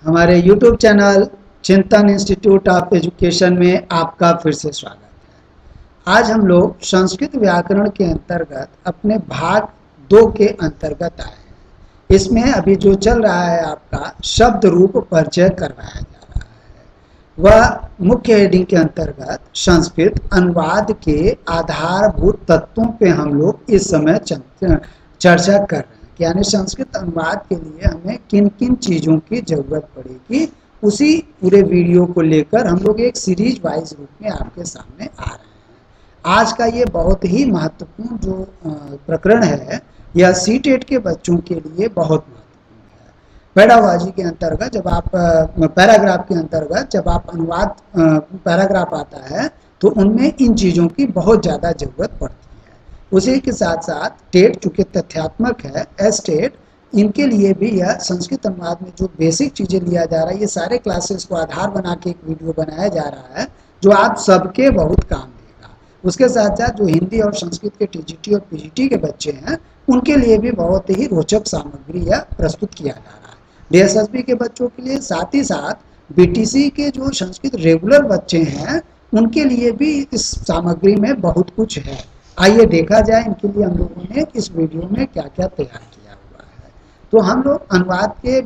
हमारे YouTube channel चिंतन institute of education में आपका फिर से स्वागत है। आज हम लोग संस्कृत व्याकरण के अंतर्गत अपने भाग 2 के अंतर्गत आए हैं। इसमें अभी जो चल रहा है आपका शब्द रूप परिचय करवाया जा रहा है। वह मुख्य हेडिंग के अंतर्गत संस्कृत अनुवाद के आधारभूत तत्वों पे हम लोग इस समय चर्चा कर रहे हैं। यानी संस्कृत अनुवाद के लिए हमें किन किन चीज़ों की ज़रूरत पड़ेगी, उसी पूरे वीडियो को लेकर हम लोग एक सीरीज वाइज रूप में आपके सामने आ रहे हैं। आज का ये बहुत ही महत्वपूर्ण जो प्रकरण है, यह सी-टेट के बच्चों के लिए बहुत महत्वपूर्ण है। पैडागॉजी के अंतर्गत जब आप पैराग्राफ के अंतर्गत जब आप अनुवाद पैराग्राफ आता है तो उनमें इन चीज़ों की बहुत ज़्यादा ज़रूरत पड़ती है। उसी के साथ साथ टेट चूँकि तथ्यात्मक है, एस टेट, इनके लिए भी यह संस्कृत अनुवाद में जो बेसिक चीज़ें लिया जा रहा है, ये सारे क्लासेस को आधार बना के एक वीडियो बनाया जा रहा है जो आप सबके बहुत काम देगा। उसके साथ साथ जो हिंदी और संस्कृत के टीजीटी और पीजीटी के बच्चे हैं उनके लिए भी बहुत ही रोचक सामग्री यह प्रस्तुत किया जा रहा है। डीएसएसबी के बच्चों के लिए, साथ ही साथ बीटीसी के जो संस्कृत रेगुलर बच्चे हैं उनके लिए भी इस सामग्री में बहुत कुछ है। आइए देखा जाए इनके लिए हम लोगों ने इस वीडियो में क्या क्या तैयार किया हुआ है। तो हम लोग अनुवाद के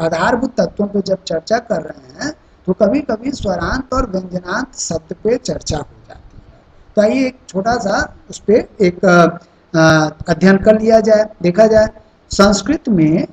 आधारभूत तत्वों पर जब चर्चा कर रहे हैं तो कभी कभी स्वरांत और व्यंजनांत शब्द पे चर्चा हो जाती है। तो आइए एक छोटा सा उस पर एक अध्ययन कर लिया जाए, देखा जाए। संस्कृत में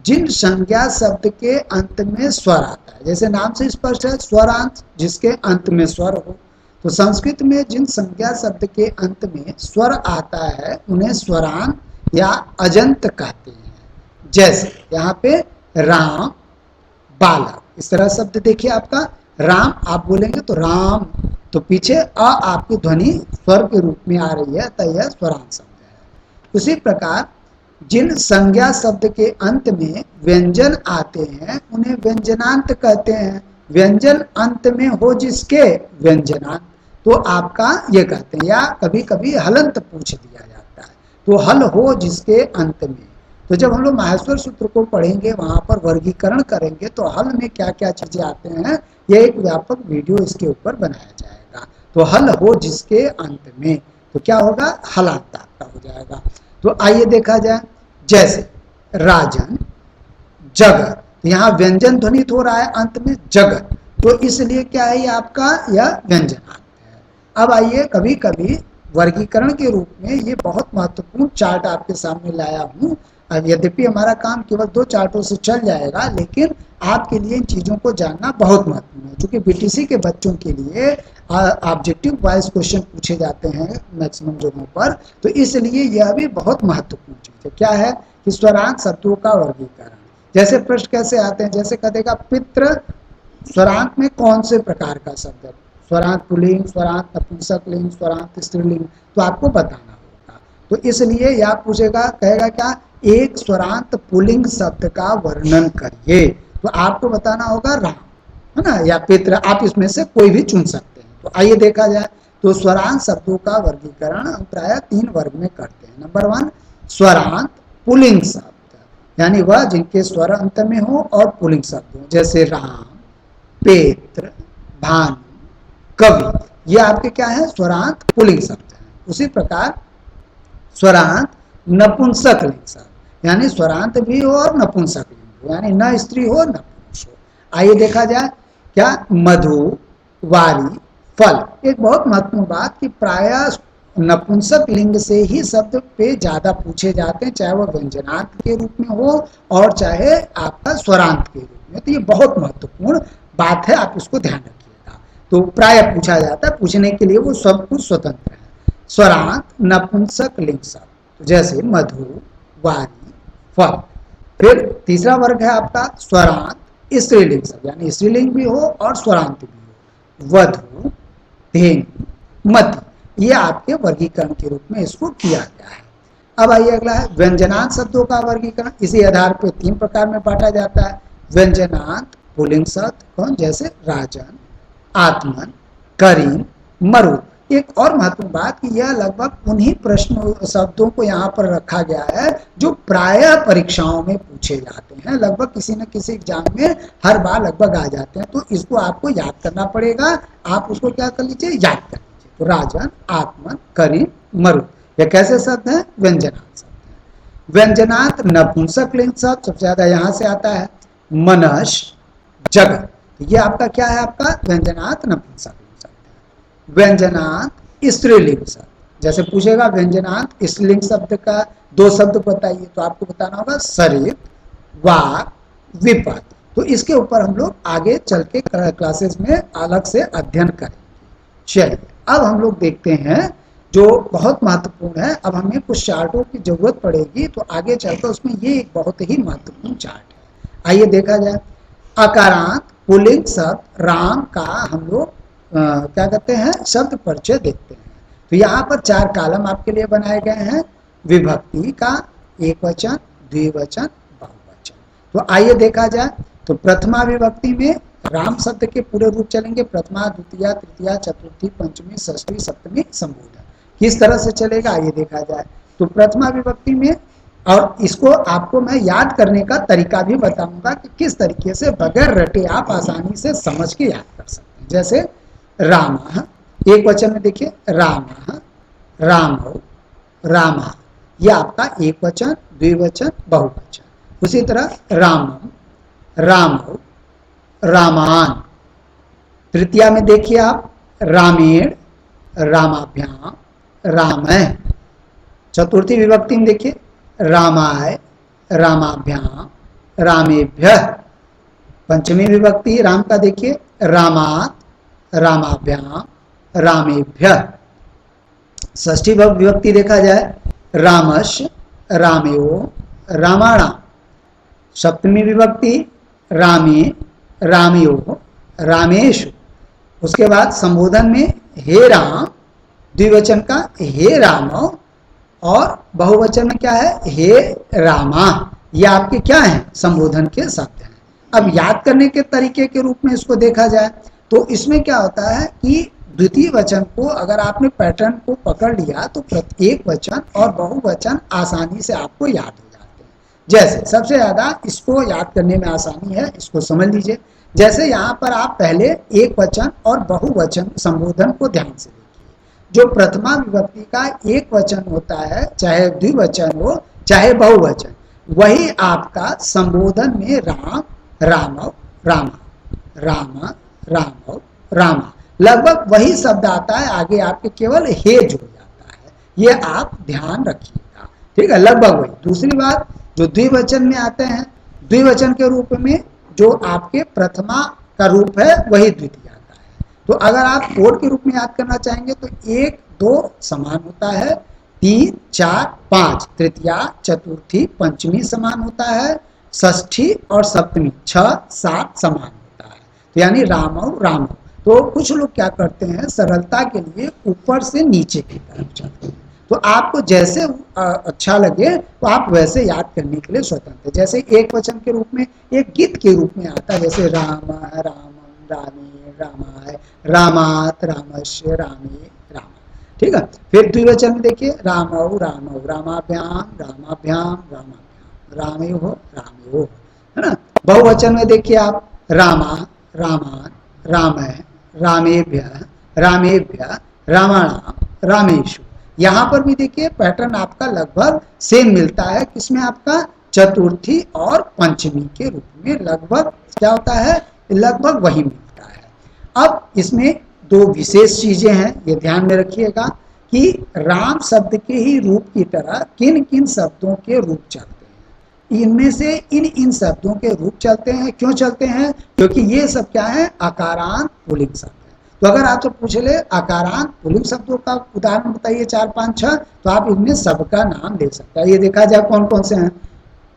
जिन संज्ञा शब्द के अंत में स्वर आता है, जैसे नाम से स्पष्ट है स्वरांत, जिसके अंत में स्वर हो, तो संस्कृत में जिन संज्ञा शब्द के अंत में स्वर आता है उन्हें स्वरांत या अजंत कहते हैं। जैसे यहाँ पे राम, बालक, इस तरह शब्द देखिए आपका राम, आप बोलेंगे तो राम, तो पीछे अ आपकी ध्वनि स्वर के रूप में आ रही है, तो यह स्वरांत शब्द है। उसी प्रकार जिन संज्ञा शब्द के अंत में व्यंजन आते हैं उन्हें व्यंजनांत कहते हैं। व्यंजन अंत में हो जिसके व्यंजनांत, तो आपका ये कहते हैं। या कभी कभी हलंत पूछ दिया जाता है, तो हल हो जिसके अंत में। तो जब हम लोग माहेश्वर सूत्र को पढ़ेंगे, वहाँ पर वर्गीकरण करेंगे तो हल में क्या क्या चीज़ें आते हैं, ये एक व्यापक वीडियो इसके ऊपर बनाया जाएगा। तो हल हो जिसके अंत में, तो क्या होगा, हलांत आपका हो जाएगा। तो आइए देखा जाए, जैसे राजन, जगत, यहाँ व्यंजन ध्वनित हो रहा है अंत में जगत, तो इसलिए क्या है ये आपका यह व्यंजनांत है। अब आइए, कभी कभी वर्गीकरण के रूप में ये बहुत महत्वपूर्ण चार्ट आपके सामने लाया हूँ। अब यद्यपि हमारा काम केवल 2 चार्टों से चल जाएगा, लेकिन आपके लिए इन चीज़ों को जानना बहुत महत्वपूर्ण है। क्योंकि बीटीसी के बच्चों के लिए ऑब्जेक्टिव वाइज क्वेश्चन पूछे जाते हैं मैक्सिमम जगहों पर, तो इसलिए यह भी बहुत महत्वपूर्ण चीज़ है। क्या है कि स्वरांत शब्दों का वर्गीकरण। जैसे प्रश्न कैसे आते हैं, जैसे कह देगा पितृ, स्वरांत में कौन से प्रकार का शब्द है, स्वरांत पुल्लिंग, स्वरांत नपुंसकलिंग, स्वरांत स्त्रीलिंग, तो आपको बताना होगा। तो इसलिए यह पूछेगा, कहेगा क्या, एक स्वरांत पुल्लिंग शब्द का वर्णन करिए, तो आपको बताना होगा राम, है ना, या पितृ, आप इसमें से कोई भी चुन सकते हैं। तो आइए देखा जाए, तो स्वरांत शब्दों का वर्गीकरण हम प्रायः 3 वर्ग में करते हैं। नंबर 1, स्वरांत पुल्लिंग शब्द, यानी वह जिनके स्वर अंत में हो और पुल्लिंग शब्द हो, जैसे राम, पेत्र, भानु, कवि, ये आपके क्या है, स्वरांत पुल्लिंग शब्द है। उसी प्रकार स्वरांत नपुंसकलिंग शब्द, यानी स्वरांत भी हो और नपुंसकलिंग हो, यानी न स्त्री हो न पुरुष हो। आइए देखा जाए, क्या, मधु, वारी, फल। एक बहुत महत्वपूर्ण बात कि प्रायः नपुंसक लिंग से ही शब्द पे ज्यादा पूछे जाते हैं, चाहे वह व्यंजनांत के रूप में हो और चाहे आपका स्वरांत के रूप में। तो ये बहुत महत्वपूर्ण बात है, आप इसको ध्यान रखिएगा। तो प्रायः पूछा जाता है, पूछने के लिए वो सब कुछ स्वतंत्र है। स्वरांत नपुंसक लिंग शब्द, जैसे मधु, वारी, फल। फिर तीसरा वर्ग है आपका स्वरांत स्त्रीलिंग शब्द, यानी स्त्रीलिंग भी हो और स्वरांत भी हो, वधु, धेनु, मति, ये आपके वर्गीकरण के रूप में इसको किया गया है। अब आइए अगला है व्यंजनांत शब्दों का वर्गीकरण। इसी आधार पर 3 प्रकार में बांटा जाता है। व्यंजनांत पुल्लिंग शब्द कौन, जैसे राजन, आत्मन, करीन, मरुत, एक और महत्वपूर्ण बात कि यह लगभग उन्हीं प्रश्न शब्दों को यहाँ पर रखा गया है जो प्रायः परीक्षाओं में पूछे जाते हैं, लगभग किसी न किसी एग्जाम में हर बार लगभग आ जाते हैं। तो इसको आपको याद करना पड़ेगा, आप उसको क्या कर लीजिए, याद कर लीजिए। तो राजन, आत्मन, करीम, मरु, ये कैसे शब्द हैं, व्यंजनात् शब्द हैं। व्यंजनात् नपुंसक लिंग शब्द सबसे ज्यादा यहाँ से आता है। मनस, जगत, ये आपका क्या है, आपका व्यंजनात् नपुंसक लिंग शब्द है। व्यंजनात् स्त्रीलिंग शब्द, जैसे पूछेगा व्यंजनात् स्त्रीलिंग शब्द का दो शब्द बताइए, तो आपको बताना होगा सरित, वाक, विपद। तो इसके ऊपर हम लोग आगे चल के क्लासेस में अलग से अध्ययन करेंगे। चलिए अब हम लोग देखते हैं जो बहुत महत्वपूर्ण है। अब हमें कुछ चार्टों की जरूरत पड़ेगी, तो आगे चलकर उसमें ये एक बहुत ही महत्वपूर्ण चार्ट है। आइए देखा जाए। अकारांत पुल्लिंग शब्द राम का हम लोग क्या कहते हैं, शब्द परिचय देखते हैं। तो यहाँ पर 4 कॉलम आपके लिए बनाए गए हैं। विभक्ति का एक वचन, द्विवचन, बहुवचन। तो आइए देखा जाए। तो प्रथमा विभक्ति में राम शब्द के पूरे रूप चलेंगे, प्रथमा, द्वितीया, तृतीया, चतुर्थी, पंचमी, षष्ठी, सप्तमी, संबोधन। किस तरह से चलेगा आइए देखा जाए। तो प्रथमा विभक्ति में, और इसको आपको मैं याद करने का तरीका भी बताऊंगा कि किस तरीके से बगैर रटे आप आसानी से समझ के याद कर सकते हैं। जैसे राम, एक वचन में देखिए राम, रामो, रामा, यह आपका एक वचन, द्विवचन, बहुवचन। उसी तरह रामम, रामो, रामान। तृतीया में देखिए आप रामेण, रामाभ्याम, रामय। चतुर्थी विभक्ति में देखिए रामाय, रामाभ्याम, रामेभ्यः। पंचमी विभक्ति राम का देखिए रामात्, रामाभ्याम, रामेभ्यः। षष्ठी विभक्ति देखा जाए रामस्य, रामयो, रामाणाम। सप्तमी विभक्ति रामे, रामयो, रामेषु। उसके बाद संबोधन में हे राम, द्विवचन का हे रामो, और बहुवचन में क्या है, हे रामा। ये आपके क्या हैं, संबोधन के शब्द हैं। अब याद करने के तरीके के रूप में इसको देखा जाए तो इसमें क्या होता है कि द्वितीय वचन को अगर आपने पैटर्न को पकड़ लिया तो प्रत्येक वचन और बहुवचन आसानी से आपको याद हो जाते हैं। जैसे सबसे ज्यादा इसको याद करने में आसानी है, इसको समझ लीजिए। जैसे यहाँ पर आप पहले एक वचन और बहुवचन संबोधन को ध्यान से देखिए। जो प्रथमा विभक्ति का एक वचन होता है, चाहे द्विवचन हो चाहे बहुवचन, वही आपका संबोधन में राम, रामव, रामा, रामा, रामव, रामा, लगभग वही शब्द आता है। आगे आपके केवल हे जुड़ जाता है, ये आप ध्यान रखिएगा, ठीक है, लगभग वही। दूसरी बात, जो द्विवचन में आते हैं, द्विवचन के रूप में जो आपके प्रथमा का रूप है वही द्वितीय आता है। तो अगर आप कोड के रूप में याद करना चाहेंगे तो 1, 2 समान होता है, 3, 4, 5 तृतीया, चतुर्थी, पंचमी समान होता है, षष्ठी और सप्तमी 6, 7 समान होता है। तो यानी रामव, रामव। तो कुछ लोग क्या करते हैं, सरलता के लिए ऊपर से नीचे की तरफ चलते हैं। तो आपको जैसे अच्छा लगे तो आप वैसे याद करने के लिए स्वतंत्र। जैसे एक वचन के रूप में एक गीत के रूप में आता है, जैसे राम, रामम, रामे, रामाय, रामात, रामस्य, रामे, रामा, ठीक है। फिर द्विवचन में देखिए रामौ, रामौ, रामाभ्याम, रामाभ्याम, रामाभ्याम, रामयो, रामयो, है ना। बहुवचन में देखिए आप रामा, रामान, रामय, रामेभ्यः, रामेभ्यः, रामाणाम, रामेषु। यहाँ पर भी देखिए पैटर्न आपका लगभग सेम मिलता है, किसमें आपका चतुर्थी और पंचमी के रूप में लगभग क्या होता है, लगभग वही मिलता है। अब इसमें 2 विशेष चीजें हैं, ये ध्यान में रखिएगा कि राम शब्द के ही रूप की तरह किन किन शब्दों के रूप चलते हैं। इनमें से इन शब्दों के रूप चलते हैं। क्यों चलते हैं, क्योंकि ये सब क्या है, आकारांत पुल्लिंग शब्द है। तो अगर आपसे पूछ ले आकारांत पुल्लिंग शब्दों का उदाहरण बताइए 4, 5, 6, तो आप इनमें सबका नाम ले सकते हैं। ये देखा जाए कौन कौन से हैं,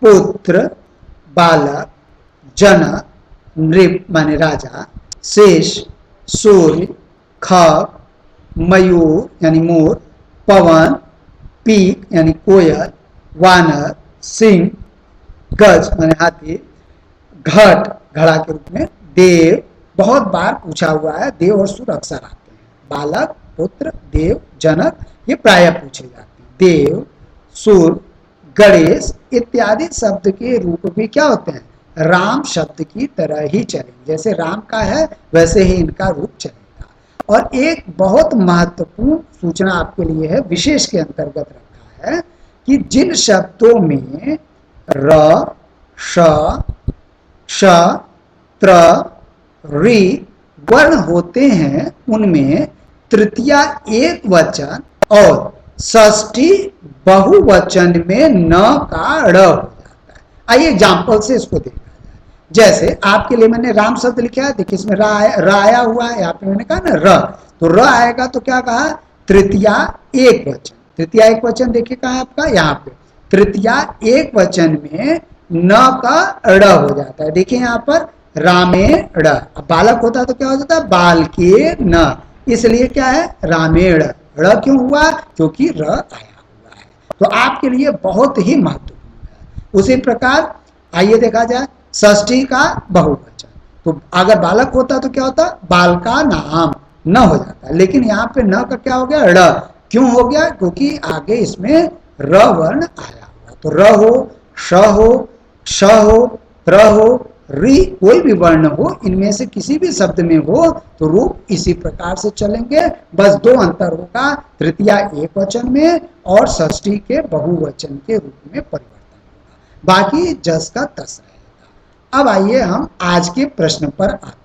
पुत्र, बालक, जनक, नृप माने राजा, शेष, सूर्य, खग, मयूर यानी मोर, पवन, पीक यानी कोयल, वानर, सिंह, गज माने हाथी, घट घड़ा के रूप में, देव बहुत बार पूछा हुआ है, देव और सुर अक्सर आते हैं, बालक, पुत्र, देव, जनक, ये प्रायः पूछे जाते हैं। देव, सूर, गणेश इत्यादि शब्द के रूप भी क्या होते हैं, राम शब्द की तरह ही चलेंगे। जैसे राम का है वैसे ही इनका रूप चलेगा। और एक बहुत महत्वपूर्ण सूचना आपके लिए है, विशेष के अंतर्गत रखा है कि जिन शब्दों में र, श, श, त्र, रि वर्ण होते हैं उनमें तृतीया एक वचन और षष्ठी बहुवचन में न का ड़ हो जाता है। आइए एग्जाम्पल से इसको देखा जाए। जैसे आपके लिए मैंने राम शब्द लिखा है, देखिए इसमें र आया हुआ है, यहाँ पे मैंने कहा ना र, तो र आएगा तो क्या कहा, तृतीया एक वचन। तृतीया एक वचन देखिए कहा है आपका, यहाँ पे तृतीया एक वचन में न का ड़ हो जाता है। देखिए यहाँ पर रामेण, अब बालक होता तो क्या हो जाता है, बाल के न, इसलिए क्या है रामेण। ड़ क्यों हुआ, क्योंकि र आया हुआ है। तो आपके लिए बहुत ही महत्वपूर्ण है। उसी प्रकार आइए देखा जाए षष्ठी का बहुवचन, तो अगर बालक होता तो क्या होता, बाल का नाम न हो जाता, लेकिन यहाँ पे न का क्या हो गया, ड़। क्यों हो गया, क्योंकि आगे इसमें र वर्ण आया हुआ। तो र हो, श हो, श हो, त्र हो, रि कोई भी वर्ण हो, इनमें से किसी भी शब्द में हो तो रूप इसी प्रकार से चलेंगे। बस दो अंतर होगा, तृतीया एक वचन में और षष्ठी के बहुवचन के रूप में परिवर्तन होगा, बाकी जस का तस रहेगा। अब आइए हम आज के प्रश्न पर आते हैं।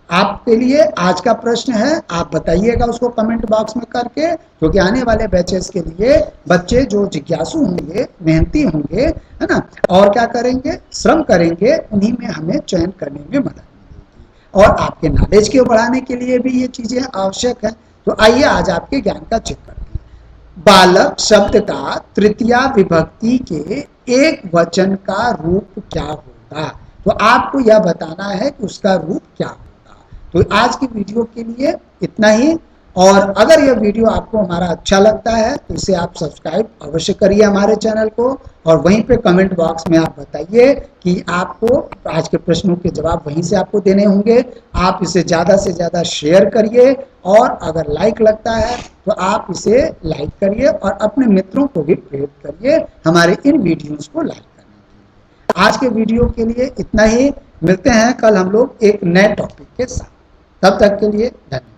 आपके लिए आज का प्रश्न है, आप बताइएगा उसको कमेंट बॉक्स में करके, क्योंकि आने वाले बैचेस के लिए बच्चे जो जिज्ञासु होंगे, मेहनती होंगे, है ना, और क्या करेंगे, श्रम करेंगे, उन्हीं में हमें चयन करने में मदद मिलेगी। और आपके नॉलेज को बढ़ाने के लिए भी ये चीजें आवश्यक है। तो आइए आज आपके ज्ञान का चेक करते हैं। बालक शब्द का तृतीया विभक्ति के एक वचन का रूप क्या होगा, तो आपको यह बताना है कि उसका रूप क्या होगा। तो आज की वीडियो के लिए इतना ही, और अगर यह वीडियो आपको हमारा अच्छा लगता है तो इसे आप सब्सक्राइब अवश्य करिए हमारे चैनल को, और वहीं पे कमेंट बॉक्स में आप बताइए कि आपको आज के प्रश्नों के जवाब वहीं से आपको देने होंगे। आप इसे ज़्यादा से ज़्यादा शेयर करिए, और अगर लाइक लगता है तो आप इसे लाइक करिए और अपने मित्रों को भी प्रेरित करिए हमारे इन वीडियोज़ को लाइक करने के लिए। आज के वीडियो के लिए इतना ही, मिलते हैं कल हम लोग एक नए टॉपिक के साथ। तब तक के लिए धन्यवाद।